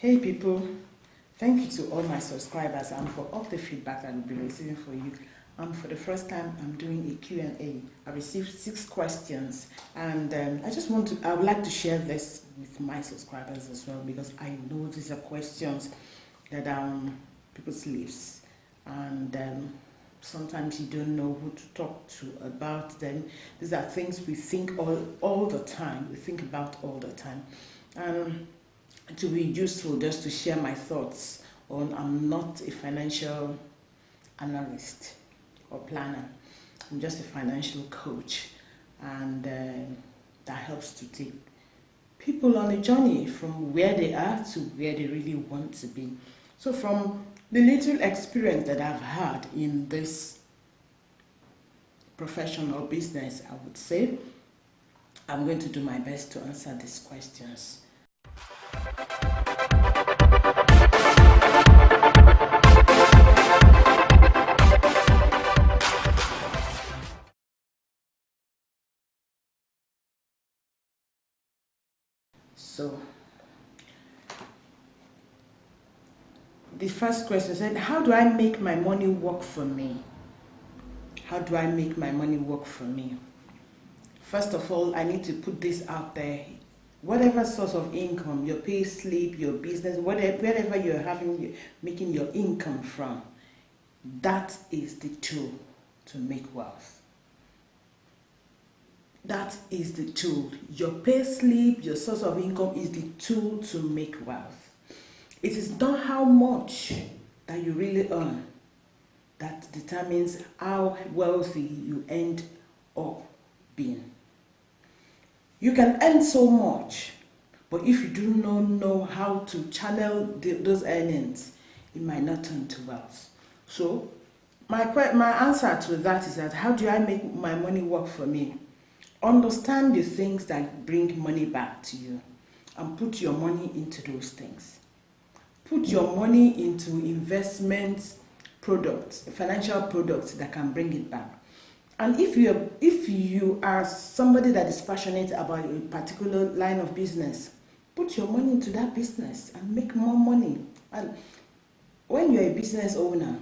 Hey people, thank you to all my subscribers and for all the feedback I've been receiving for you. For the first time, I'm doing a Q&A. I received 6 questions and I would like to share this with my subscribers as well, because I know these are questions that people's lives, and sometimes you don't know who to talk to about them. These are things we think all the time, we think about all the time. To be useful, just to share my thoughts on, I'm not a financial analyst or planner. I'm just a financial coach, and that helps to take people on a journey from where they are to where they really want to be. So from the little experience that I've had in this professional business, I would say, I'm going to do my best to answer these questions. So, the first question said, how do I make my money work for me? How do I make my money work for me? First of all, I need to put this out there. Whatever source of income, your pay slip, your business, wherever you're making your income from, that is the tool to make wealth. That is the tool. Your pay slip, your source of income is the tool to make wealth. It is not how much that you really earn that determines how wealthy you end up being. You can earn so much, but if you do not know how to channel those earnings, it might not turn to wealth. So my answer to that is that, how do I make my money work for me? Understand the things that bring money back to you and put your money into those things. Put your money into investment products, financial products that can bring it back. And if you are somebody that is passionate about a particular line of business, put your money into that business and make more money. And when you're a business owner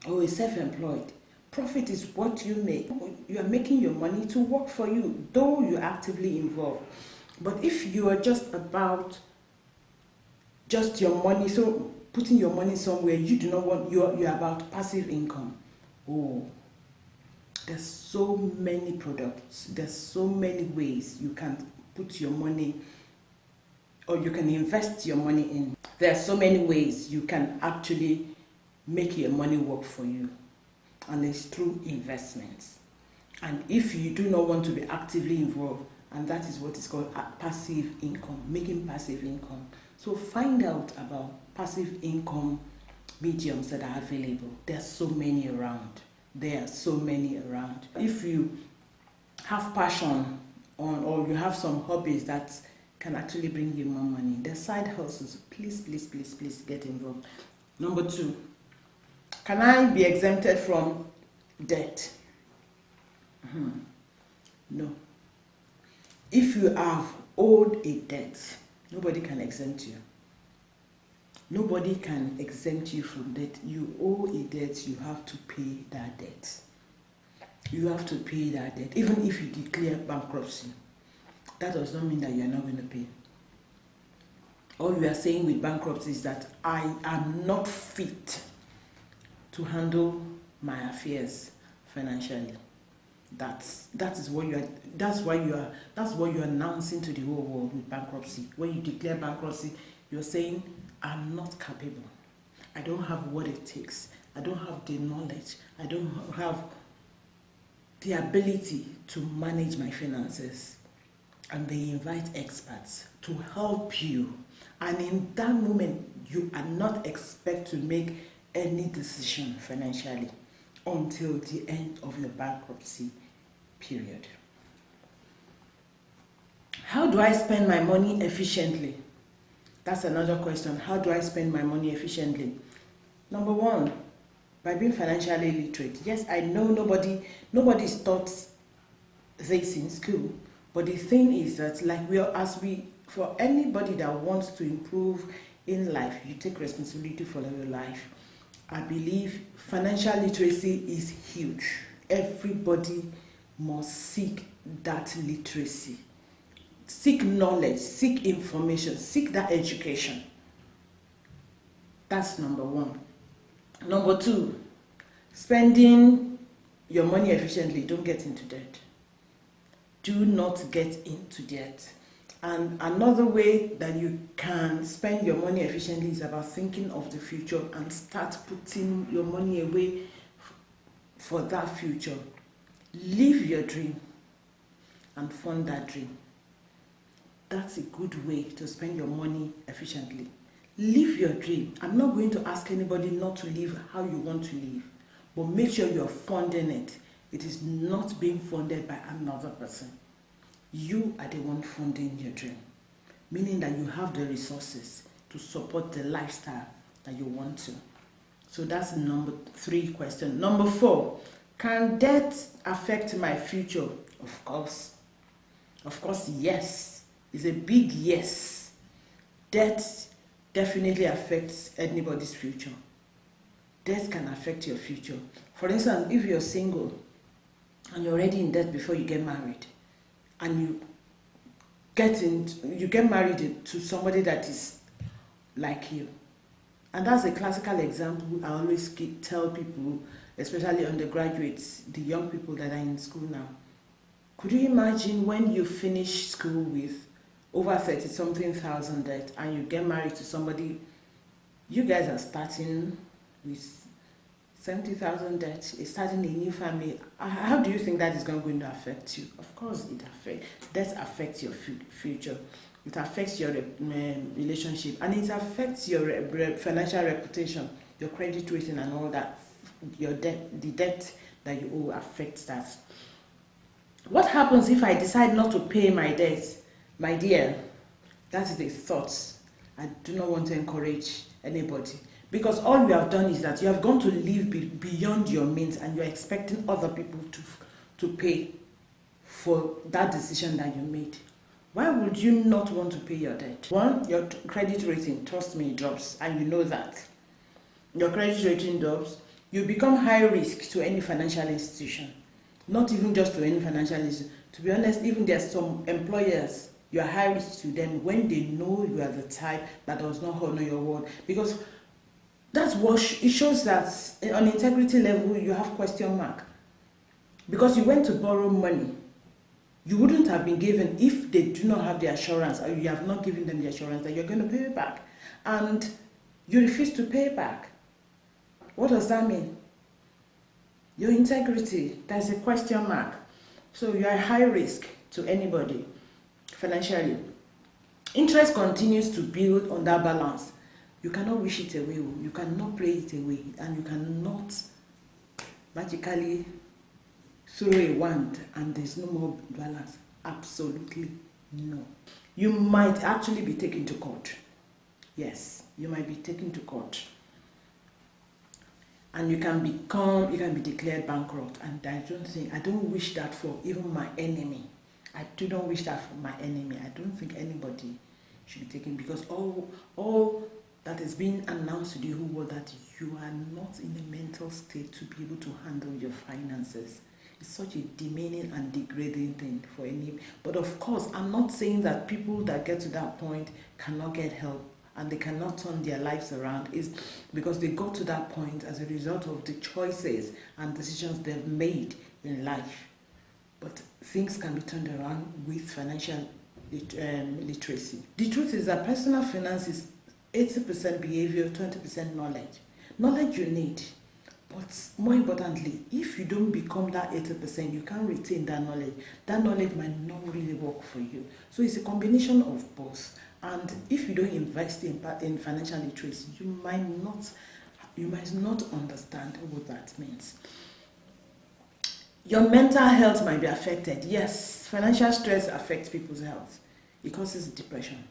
or a self-employed, profit is what you make. You are making your money to work for you, though you're actively involved. But if you are just about just your money, so putting your money somewhere you do not want, you're about passive income. Oh, there's so many products, there's so many ways you can put your money, or you can invest your money in. There are so many ways you can actually make your money work for you, and it's through investments. And if you do not want to be actively involved, and that is what is called passive income, making passive income. So find out about passive income mediums that are available. There are so many around. If you have passion on, or you have some hobbies that can actually bring you more money, the side hustles, please get involved. Number 2, can I be exempted from debt? No. If you have owed a debt, nobody can exempt you. Nobody can exempt you from debt. You owe a debt, you have to pay that debt. You have to pay that debt. Even if you declare bankruptcy, that does not mean that you are not going to pay. All we are saying with bankruptcy is that I am not fit to handle my affairs financially. That's what you're announcing to the whole world with bankruptcy. When you declare bankruptcy, you're saying, I'm not capable. I don't have what it takes. I don't have the knowledge. I don't have the ability to manage my finances. And they invite experts to help you. And in that moment, you are not expected to make any decision financially until the end of your bankruptcy period. How do I spend my money efficiently? That's another question. How do I spend my money efficiently? Number 1, by being financially literate. Yes, I know nobody's taught this in school, but the thing is that, for anybody that wants to improve in life, you take responsibility for your life. I believe financial literacy is huge. Everybody must seek that literacy. Seek knowledge, seek information, seek that education. That's number one. Number two, spending your money efficiently. Don't get into debt. Do not get into debt. And another way that you can spend your money efficiently is about thinking of the future and start putting your money away for that future. Live your dream and fund that dream. That's a good way to spend your money efficiently. Live your dream. I'm not going to ask anybody not to live how you want to live, but make sure you're funding it. It is not being funded by another person. You are the one funding your dream, meaning that you have the resources to support the lifestyle that you want to. So that's number 3 question. Number 4, can debt affect my future? Of course. Of course, yes. It's a big yes. Debt definitely affects anybody's future. Debt can affect your future. For instance, if you're single and you're already in debt before you get married, and you get married to somebody that is like you, and that's a classical example I always tell people, especially undergraduates, the young people that are in school now. Could you imagine when you finish school with over 30-something thousand debt and you get married to somebody, you guys are starting with 70,000 debt, starting a new family? How do you think that is going to affect you? Of course, debt affects your future. It affects your relationship, and it affects your financial reputation, your credit rating, and all that. Your debt, the debt that you owe, affects that. What happens if I decide not to pay my debt? My dear, that is a thought. I do not want to encourage anybody, because all you have done is that you have gone to live beyond your means, and you're expecting other people to pay for that decision that you made. Why would you not want to pay your debt? One, your credit rating, trust me, drops, and you know that. Your credit rating drops, you become high risk to any financial institution. Not even just to any financial institution. To be honest, even there's some employers, you are high risk to them when they know you are the type that does not honor your word. Because that's what it shows, that on integrity level you have question mark. Because you went to borrow money, you wouldn't have been given if they do not have the assurance, or you have not given them the assurance that you're going to pay it back, and you refuse to pay back. What does that mean? Your integrity, there's a question mark. So you are high risk to anybody financially. Interest continues to build on that balance. You cannot wish it away, you cannot pray it away, and you cannot magically throw a wand and there's no more balance. Absolutely no. You might actually be taken to court. Yes, you might be taken to court. And you can be declared bankrupt. And I don't wish that for even my enemy. I do not wish that for my enemy. I don't think anybody should be taken, because all that is being announced to the whole world, that you are not in a mental state to be able to handle your finances. It's such a demeaning and degrading thing for any. But of course, I'm not saying that people that get to that point cannot get help and they cannot turn their lives around. It's because they got to that point as a result of the choices and decisions they've made in life. But things can be turned around with financial literacy. The truth is that personal finance is 80% behavior, 20% knowledge. Knowledge you need. But more importantly, if you don't become that 80%, you can't retain that knowledge. That knowledge might not really work for you. So it's a combination of both. And if you don't invest in financial literacy, you might not understand what that means. Your mental health might be affected. Yes, financial stress affects people's health. It causes depression.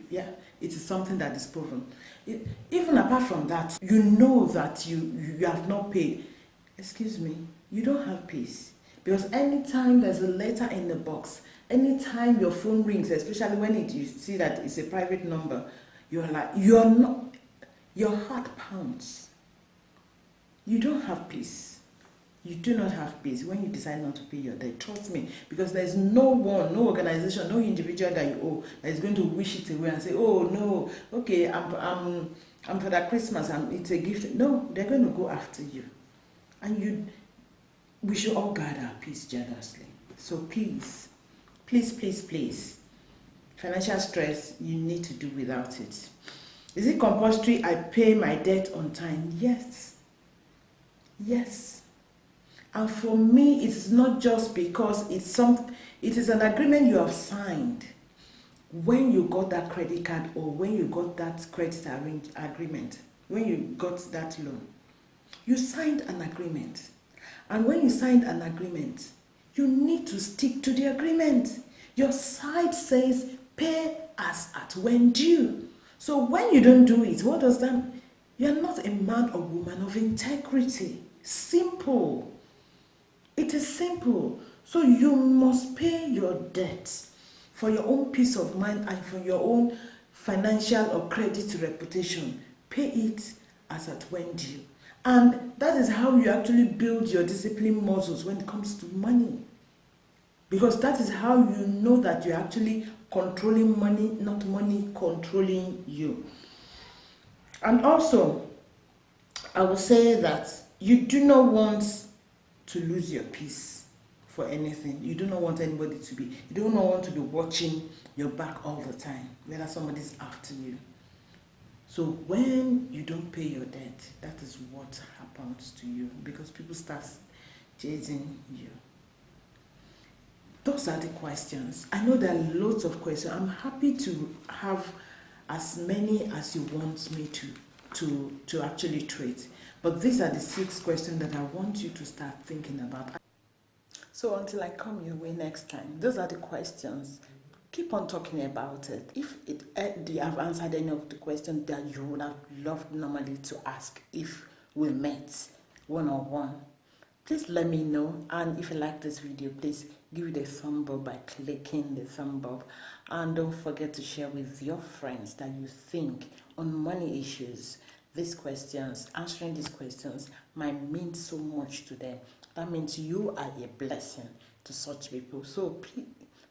It is something that is proven. Even apart from that, you know that you have not paid. Excuse me, you don't have peace. Because anytime there's a letter in the box, anytime your phone rings, especially when you see that it's a private number, you're not, your heart pounds. You don't have peace. You do not have peace when you decide not to pay your debt. Trust me, because there's no one, no organization, no individual that you owe that is going to wish it away and say, oh no, okay, I'm for that Christmas, it's a gift. No, they're going to go after you. And we should all guard our peace jealously. So please, please, please, please, financial stress, you need to do without it. Is it compulsory I pay my debt on time? Yes. Yes. And for me, it's not just because it is an agreement you have signed when you got that credit card or when you got that credit agreement, when you got that loan. You signed an agreement. And when you signed an agreement, you need to stick to the agreement. Your side says pay as at when due. So when you don't do it, what does that mean? You're not a man or woman of integrity. Simple. It is simple. So you must pay your debts for your own peace of mind and for your own financial or credit reputation. Pay it as at when due. And that is how you actually build your discipline muscles when it comes to money. Because that is how you know that you're actually controlling money, not money controlling you. And also, I will say that you do not want to lose your peace for anything. You do not want anybody to be, you do not want to be watching your back all the time, whether somebody's after you. So when you don't pay your debt, that is what happens to you, because people start chasing you. Those are the questions. I know there are loads of questions. I'm happy to have as many as you want me to actually treat. But these are the 6 questions that I want you to start thinking about. So until I come your way next time, those are the questions. Keep on talking about it. If you have answered any of the questions that you would have loved normally to ask if we met one-on-one, please let me know. And if you like this video, please give it a thumb up by clicking the thumb up. And don't forget to share with your friends that you think on money issues. These questions, answering these questions might mean so much to them. That means you are a blessing to such people. So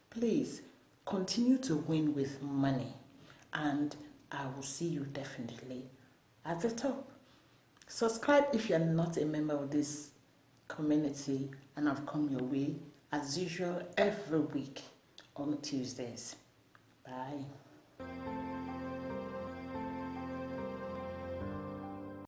please continue to win with money, and I will see you definitely at the top. Subscribe if you're not a member of this community, and I've come your way as usual every week on Tuesdays. Bye.